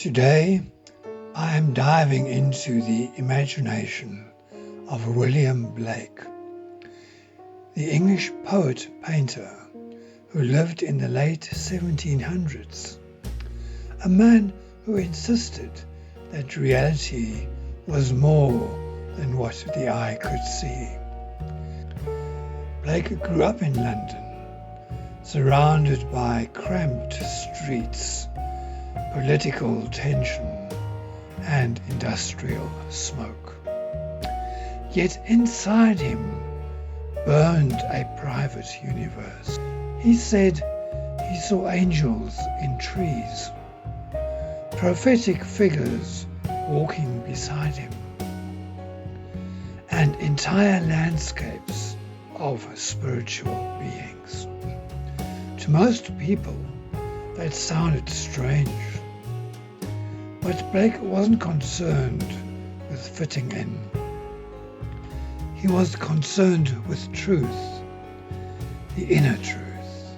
Today, I am diving into the imagination of William Blake, the English poet-painter who lived in the late 1700s, a man who insisted that reality was more than what the eye could see. Blake grew up in London, surrounded by cramped streets, political tension, and industrial smoke. Yet inside him burned a private universe. He said he saw angels in trees, prophetic figures walking beside him, and entire landscapes of spiritual beings. To most people, that sounded strange, but Blake wasn't concerned with fitting in. He was concerned with truth, the inner truth,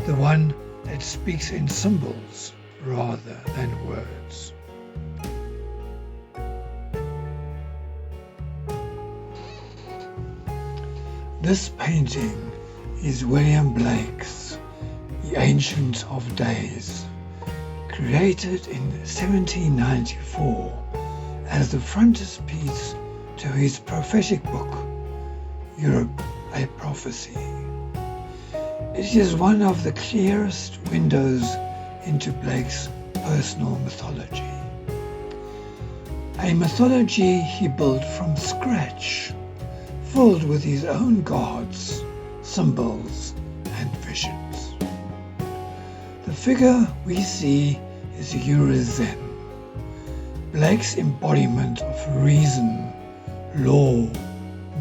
the one that speaks in symbols rather than words. This painting is William Blake's The Ancient of Days, created in 1794 as the frontispiece to his prophetic book, Europe, a Prophecy. It is one of the clearest windows into Blake's personal mythology. A mythology he built from scratch, filled with his own gods, symbols, and visions. The figure we see is Urizen, Blake's embodiment of reason, law,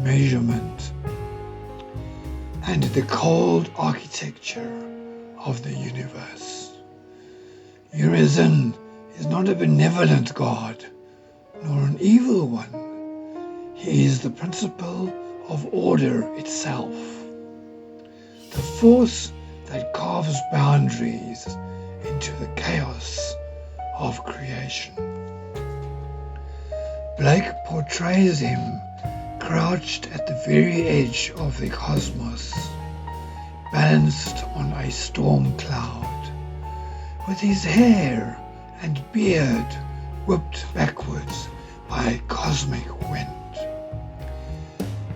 measurement, and the cold architecture of the universe. Urizen is not a benevolent god, nor an evil one. He is the principle of order itself, the force that carves boundaries into the chaos of creation. Blake portrays him crouched at the very edge of the cosmos, balanced on a storm cloud, with his hair and beard whipped backwards by a cosmic wind.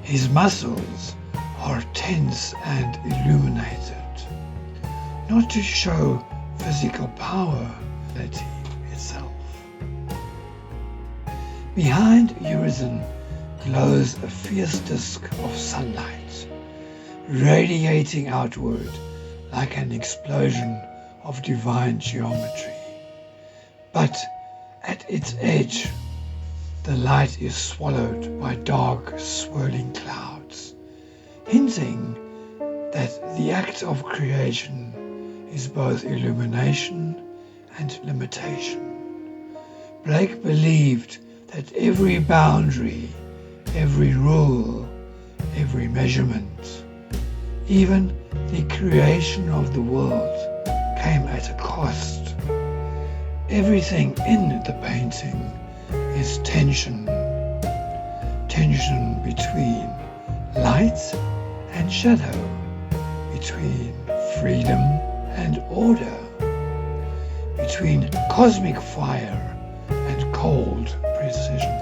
His muscles are tense and illuminated, not to show physical power, itself. Behind Urizen glows a fierce disk of sunlight, radiating outward like an explosion of divine geometry. But at its edge, the light is swallowed by dark, swirling clouds, hinting that the act of creation is both illumination and limitation. Blake believed that every boundary, every rule, every measurement, even the creation of the world, came at a cost. Everything in the painting is tension between light and shadow, between freedom and order, between cosmic fire and cold precision.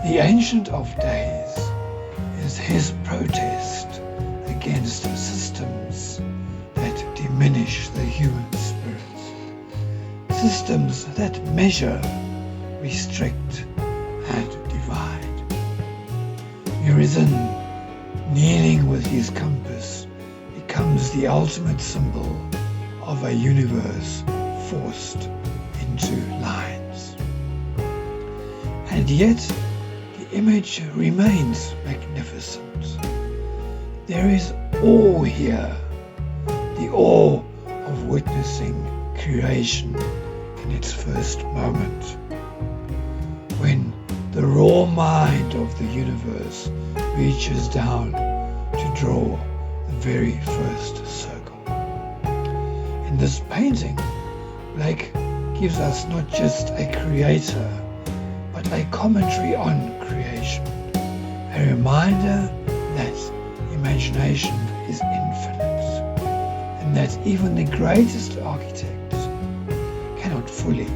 The Ancient of Days is his protest against systems that diminish the human spirit, systems that measure, restrict, and divide. Urizen, kneeling with his compass, becomes the ultimate symbol of a universe forced into lines. And yet, the image remains magnificent. There is awe here, the awe of witnessing creation in its first moment, when the raw mind of the universe reaches down to draw the very first circle. In this painting, Blake gives us not just a creator, but a commentary on creation, a reminder that imagination is infinite, and that even the greatest architect cannot fully